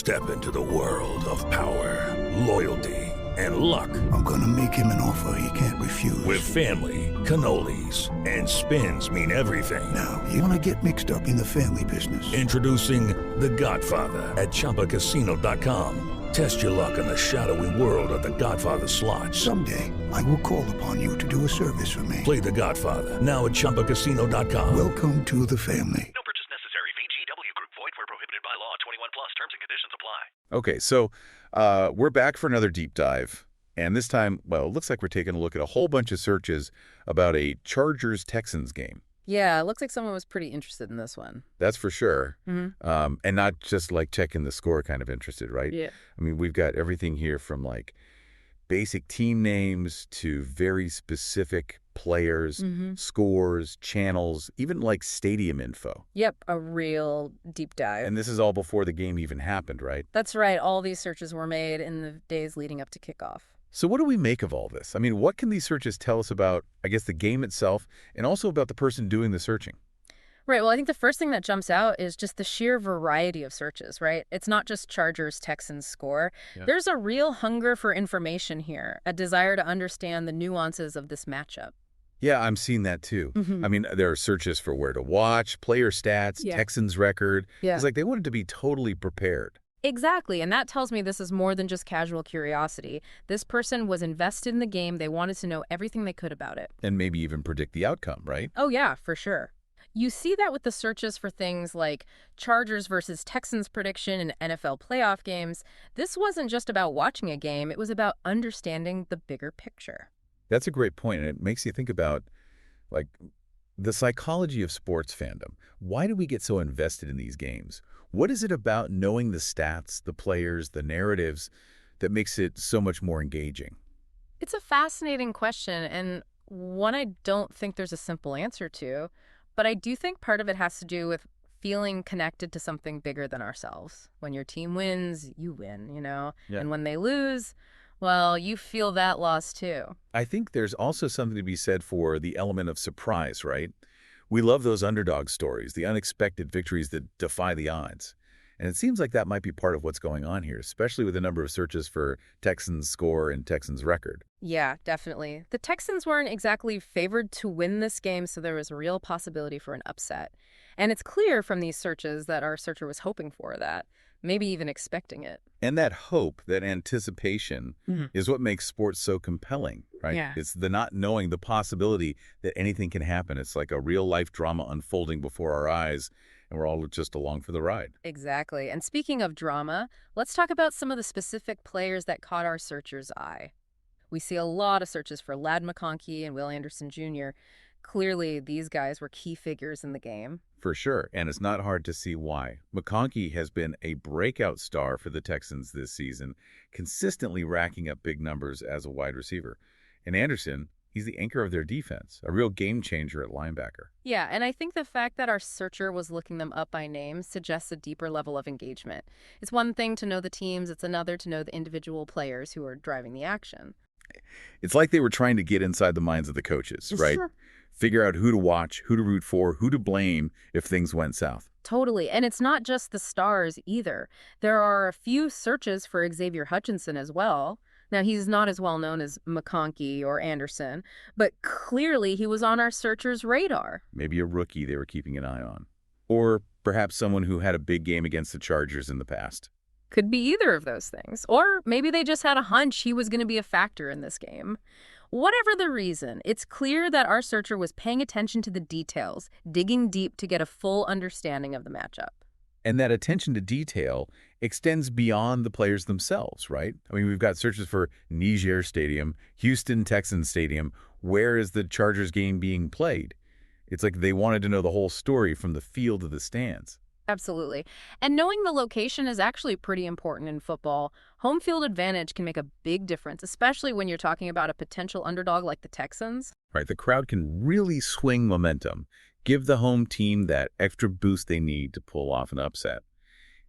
Step into the world of power, loyalty, and luck. I'm gonna make him an offer he can't refuse. With family, cannolis, and spins mean everything. Now, you wanna get mixed up in the family business. Introducing The Godfather at ChumbaCasino.com. Test your luck in the shadowy world of The Godfather slot. Someday, I will call upon you to do a service for me. Play The Godfather now at ChumbaCasino.com. Welcome to the family. No purchase necessary. VGW Group. Void where prohibited by law. 21 plus. Terms and conditions apply. Okay, so we're back for another deep dive. And this time, well, it looks like we're taking a look at a whole bunch of searches about a Chargers-Texans game. Yeah, it looks like someone was pretty interested in this one. That's for sure. Mm-hmm. And not just like checking the score kind of interested, right? Yeah. I mean, we've got everything here from like basic team names to very specific players, scores, channels, even like stadium info. Yep, a real deep dive. And this is all before the game even happened, right? That's right. All these searches were made in the days leading up to kickoff. So what do we make of all this? I mean, what can these searches tell us about, I guess, the game itself and also about the person doing the searching? Right. Well, I think the first thing that jumps out is just the sheer variety of searches, right? It's not just Chargers, Texans score. Yeah. There's a real hunger for information here, a desire to understand the nuances of this matchup. Yeah, I'm seeing that too. I mean, there are searches for where to watch, player stats, Texans record. Yeah. It's like they wanted to be totally prepared. Exactly, and that tells me this is more than just casual curiosity. This person was invested in the game. They wanted to know everything they could about it. And maybe even predict the outcome, right? Oh, yeah, for sure. You see that with the searches for things like Chargers versus Texans prediction in NFL playoff games. This wasn't just about watching a game. It was about understanding the bigger picture. That's a great point, and it makes you think about, like, the psychology of sports fandom. Why do we get so invested in these games? What is it about knowing the stats, the players, the narratives that makes it so much more engaging? It's a fascinating question, and one I don't think there's a simple answer to, but I do think part of it has to do with feeling connected to something bigger than ourselves. When your team wins, you win, you know? Yeah. And when they lose, well, you feel that loss too. I think there's also something to be said for the element of surprise, right? We love those underdog stories, the unexpected victories that defy the odds. And it seems like that might be part of what's going on here, especially with the number of searches for Texans score and Texans record. Yeah, definitely. The Texans weren't exactly favored to win this game, so there was a real possibility for an upset. And it's clear from these searches that our searcher was hoping for that, maybe even expecting it. And that hope, that anticipation, is what makes sports so compelling, right? Yeah. It's the not knowing the possibility that anything can happen. It's like a real-life drama unfolding before our eyes, and we're all just along for the ride. Exactly. And speaking of drama, let's talk about some of the specific players that caught our searcher's eye. We see a lot of searches for Ladd McConkey and Will Anderson Jr. Clearly, these guys were key figures in the game. For sure, and it's not hard to see why. McConkey has been a breakout star for the Texans this season, consistently racking up big numbers as a wide receiver. And Anderson, he's the anchor of their defense, a real game changer at linebacker. Yeah, and I think the fact that our searcher was looking them up by name suggests a deeper level of engagement. It's one thing to know the teams, it's another to know the individual players who are driving the action. It's like they were trying to get inside the minds of the coaches, right? Sure. Figure out who to watch, who to root for, who to blame if things went south. Totally. And it's not just the stars either. There are a few searches for Xavier Hutchinson as well. Now, he's not as well known as McConkey or Anderson, but clearly he was on our searcher's radar. Maybe a rookie they were keeping an eye on. Or perhaps someone who had a big game against the Chargers in the past. Could be either of those things. Or maybe they just had a hunch he was going to be a factor in this game. Whatever the reason, it's clear that our searcher was paying attention to the details, digging deep to get a full understanding of the matchup. And that attention to detail extends beyond the players themselves, right? I mean, we've got searches for Niger Stadium, Houston Texans Stadium. Where is the Chargers game being played? It's like they wanted to know the whole story from the field to the stands. Absolutely. And knowing the location is actually pretty important in football. Home field advantage can make a big difference, especially when you're talking about a potential underdog like the Texans. Right, the crowd can really swing momentum, give the home team that extra boost they need to pull off an upset.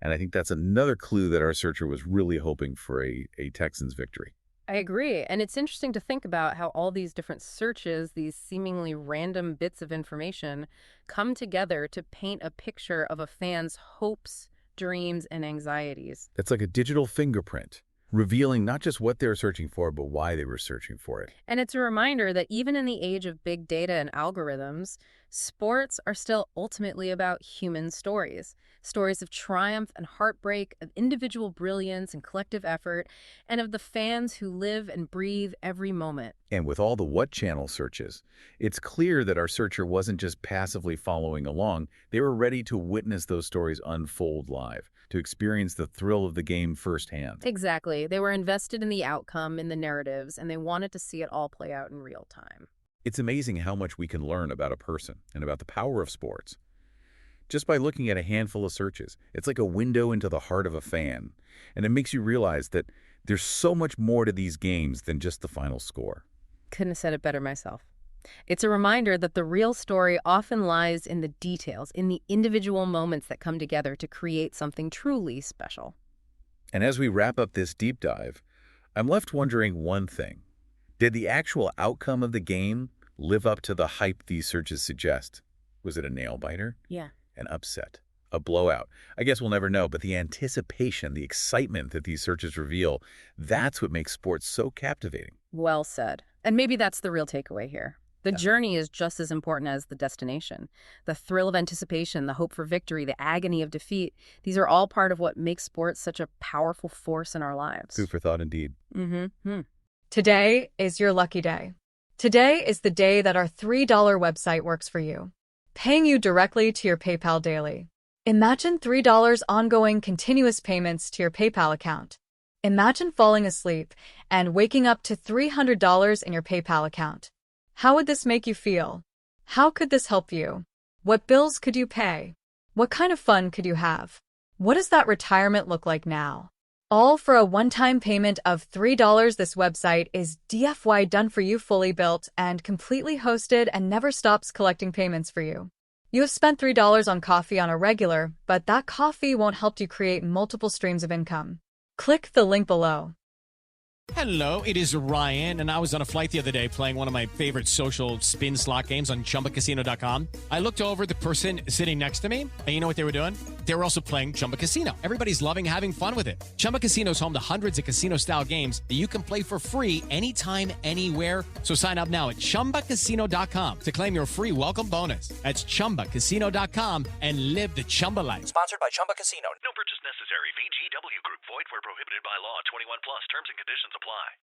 And I think that's another clue that our searcher was really hoping for a Texans victory. I agree. And it's interesting to think about how all these different searches, these seemingly random bits of information, come together to paint a picture of a fan's hopes, dreams, and anxieties. It's like a digital fingerprint, revealing not just what they were searching for, but why they were searching for it. And it's a reminder that even in the age of big data and algorithms, sports are still ultimately about human stories. Stories of triumph and heartbreak, of individual brilliance and collective effort, and of the fans who live and breathe every moment. And with all the what channel searches, it's clear that our searcher wasn't just passively following along. They were ready to witness those stories unfold live, to experience the thrill of the game firsthand. Exactly. They were invested in the outcome, in the narratives, and they wanted to see it all play out in real time. It's amazing how much we can learn about a person and about the power of sports just by looking at a handful of searches. It's like a window into the heart of a fan, and it makes you realize that there's so much more to these games than just the final score. Couldn't have said it better myself. It's a reminder that the real story often lies in the details, in the individual moments that come together to create something truly special. And as we wrap up this deep dive, I'm left wondering one thing. Did the actual outcome of the game live up to the hype these searches suggest? Was it a nail-biter? Yeah. An upset? A blowout? I guess we'll never know, but the anticipation, the excitement that these searches reveal, that's what makes sports so captivating. Well said. And maybe that's the real takeaway here. The journey is just as important as the destination. The thrill of anticipation, the hope for victory, the agony of defeat, these are all part of what makes sports such a powerful force in our lives. Food for thought indeed. Today is your lucky day. Today is the day that our $3 website works for you, paying you directly to your PayPal daily. Imagine $3 ongoing continuous payments to your PayPal account. Imagine falling asleep and waking up to $300 in your PayPal account. How would this make you feel? How could this help you? What bills could you pay? What kind of fun could you have? What does that retirement look like now? All for a one-time payment of $3. This website is DFY done for you, fully built and completely hosted, and never stops collecting payments for you. You have spent $3 on coffee on a regular, but that coffee won't help you create multiple streams of income. Click the link below. Hello, it is Ryan, and I was on a flight the other day playing one of my favorite social spin slot games on ChumbaCasino.com. I looked over at the person sitting next to me, and you know what they were doing? They were also playing Chumba Casino. Everybody's loving having fun with it. Chumba Casino is home to hundreds of casino-style games that you can play for free anytime, anywhere. So sign up now at ChumbaCasino.com to claim your free welcome bonus. That's ChumbaCasino.com and live the Chumba life. Sponsored by Chumba Casino. No purchase necessary. VGW Group. Void where prohibited by law. 21 plus. Terms and conditions apply.